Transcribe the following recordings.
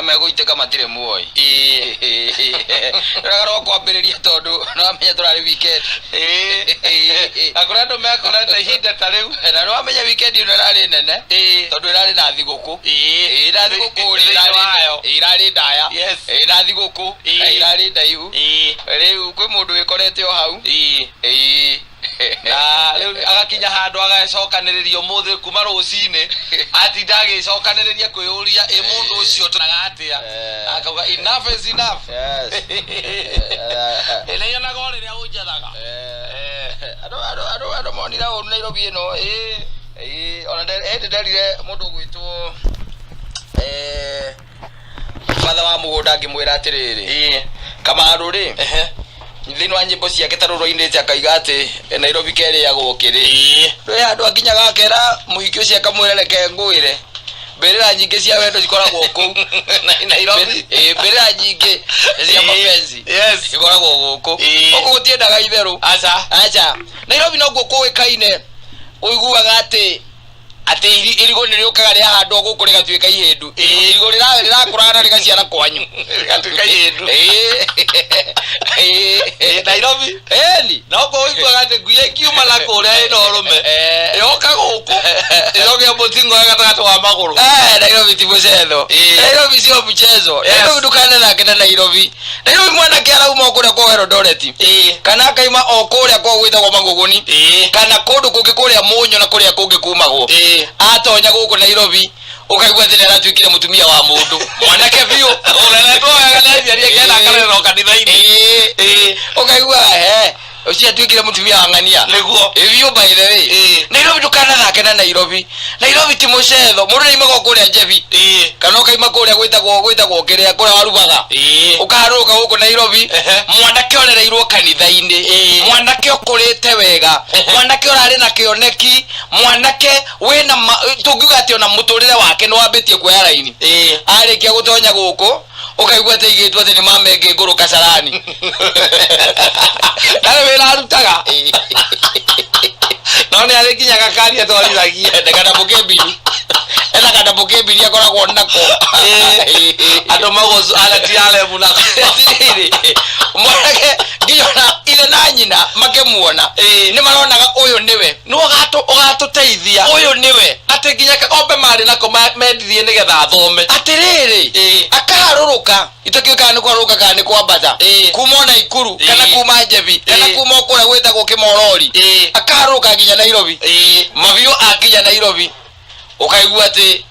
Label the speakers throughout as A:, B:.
A: meguiteka matire muoi ragaro kwambiriria tondu no amenya turari weekend
B: akorado me akorada hinda tareu
A: na no amenya weekend ino rari nene tondu rari na thiguku ira thiguku irari ndaya ira thiguku irari ndaihu riu kwi mundu wikorete o hau
B: na agakinya handu agacokaniririo muthe kuma rucine ati ndagicokaniriria kwiyuria mundu ucio tunaga atia akauga enough is enough ele yana gore ria unjathaga
A: ado monira o Nairobi ino ona ndarire mundu gwitwo father wa mugunda ngimwira atiriri Kamaru ri thini wa nyimbo ciake taruro-ini akaiga ati Nairobi keri ya gukiri ri andu akinyaga akera muhiki ucio akamwira reke ngwire mbirira nyingi cia wendo cikoragwo kuu
B: Nairobi
A: mbirira nyingi cia mapenzi cikoragwo guku uguo gutiendaga itheru acha Nairobi no gukuikaine uiguaga ati irigo ni riokaga ria handwo guku rigatuika ihindu irigo rirakurana rigaciara kwanyu
B: rigatuika ihindu Nairobi
A: ni
B: no ko uiguaga ati nguye kiuma la kuria ino rume yoka guku yoga mutingo gatagatu wa maguru
A: Nairobi ti mchezo Nairobi sio mchezo Nairobi dukana na kenda Nairobi mwana kiara uma okuria kwa Eldoret kana kaima okuria kwa gwita kwa Maguguni kana kundu kungi kuria Munyo na kuria kungi kumagwo atonya guku Nairobi ukaigwa thina ratwikire mutumia wa mundu mwanake biu
B: unaletwa aganaithia ria kena akarero kanitha-ini
A: ukaigwa ucia twikire mutumia wa ngania
B: niguo
A: biu by the way Nairobi dukana thake na Nairobi ti mucetho mundu ni mago kuria Jebi kana ukaima kuria gwitagwo kiria kuria warubaga ukaharuka guku Nairobi mwanake orereirwo kanitha-ini mwanake ukurite wega mwanake urari na kioneki mwanake wina tungiuga ati ona muturire wake no wambitie kuoya raini arikia gutonya guku ukaigwa ati igitwa ati ni mamenge nguru Kasarani
B: dale wira arutaga no ni arikinyaga kari atwarithagia
A: ndakana mukebiri kana mukebiri akoragwo nako
B: ando magozo alatiale muna
A: mwanake ngiona ile na nyina makemuona ni maronaga uyu niwe
B: no ugatuteithia
A: uyu niwe
B: ati nginya kakombe mari nako mendithie nigetha athome
A: atiriri akaharuruka itakiuka ni kwaruka kana ni kwambata kuma na Ikuru kana kuma Jebi kana kuma kuria gwitagwo Kimorori akaharuruka nginya Nairobi mavio akinya Nairobi ukaigua ati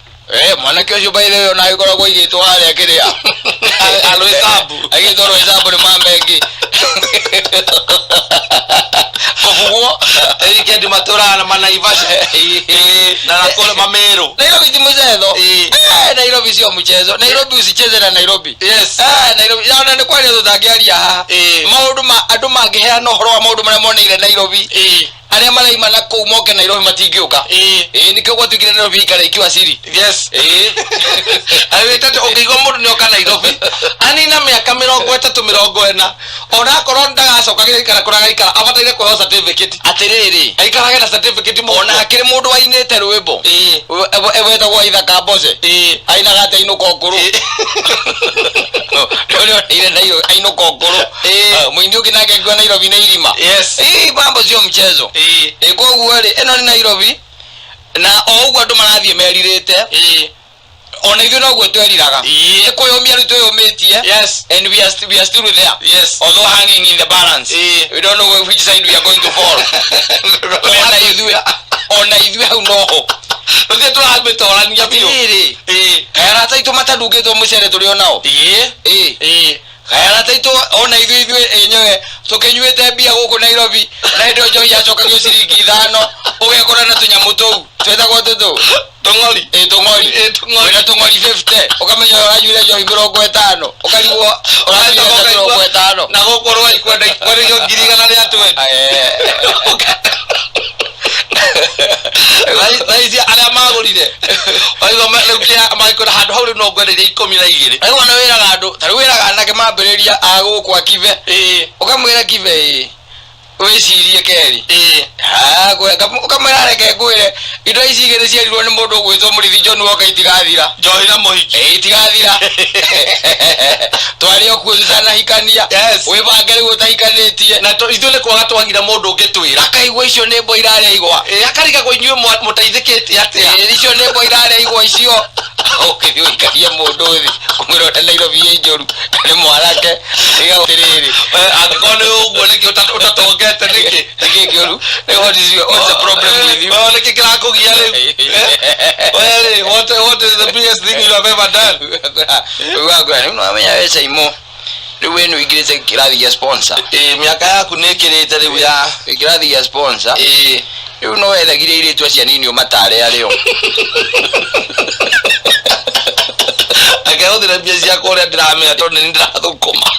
A: mwanake ucio by the way na ikoragwo igitwo haria kiria
B: aloisabu
A: agitwo aloisabu ni mamenge
B: kofugo kendi matura na Naivasha na nakole Mamero
A: Nairobi ti mchezo Nairobi sio mchezo Nairobi usicheze na Nairobi Nairobi yaona ni kwani tuthagiaria haha maundu andu mangiheana uhoro wa maundu maria moneire Nairobi aria maraima na kuu moke Nairobi matingiuka nikio gwatukire Nairobi ikare ikiwa siri
B: awitete ungiigwa mundu ni oka Nairobi anina miaka 30-40 ona korwo ndagacokagira ikara kuraga ikara abataire kuheo certificate
A: atiriri
B: aikarage na certificate
A: ona akiri mundu wainite rwimbo ewetagwo Ithaka Mbose ainaga ati ainuka nguru ile nayo ainuka nguru muindi ungi nake ngwa Nairobi na irima mambo sio mchezo koguo ri eno ni Nairobi na ougwa andu marathie meririte ona ithu no gwe tweriraga ikuyumia ritu yumitie and we are still there although hanging in the balance we don't know which side we are going to fall ona ithu hau noho
B: ndio turabitorania bio
A: era taitu matandugitwo mucere turi onao era taitu ona ithu enyewe tukinyuite mbia guku Nairobi na ndio njohi yacokagio ciringi 5 ugekora na tunyamu tuu twetagwo tutu tungori wena tungori 50 ukamenya uranyuire njohi 50 ukarigwo uranyuire 50
B: na gukorwo ikwenda ikwerio 100 ria twenda raisi aria magurire aigo merukia amaikora handu hau no ngwenderia 12
A: aigo na wira gandu tari wira ganake mambiriria agukwa kive ukamwira kive wicirie keri ndakwira kamera reke kwire indo ici igire ciarirwo ni mundu gwitwo Murithi John Walker itigathira
B: njohi na muhiki
A: itigathira twari okuzana hikania wibange riu utahikanitie
B: na ithuĩ nĩ kwaga twagira mũndũ ũngĩtwĩra
A: akaigua icio nĩ mbo irarĩa igwa
B: akarigagwo inyuĩ mũteithĩkĩte atĩa
A: icio nĩ mbo irarĩa igwa icio ũkĩthiĩ ũikaria mũndũ thĩ kumwĩra ũta Nairobi ĩ njoru nĩ mwanake tiga ũtirĩrĩ
B: angĩkorwo nĩ ũguo nĩkĩ ũtatongete nĩkĩ
A: kĩũru what's the problem with you
B: nĩkĩ kĩrakũgia rĩu what is the biggest thing you have ever done
A: no amenya weca imo rĩu wenu ingĩrĩte kĩrathi gĩa sponsor
B: mĩaka yaku nĩ ĩkĩrĩte rĩu ya
A: kĩrathi gĩa sponsor rĩu no wethagire irĩtu acia nini ũmatare arĩo
B: akehũthĩra mbia ciakwa ũrĩa ndĩramenya tondũ nĩ ndĩrathũkũma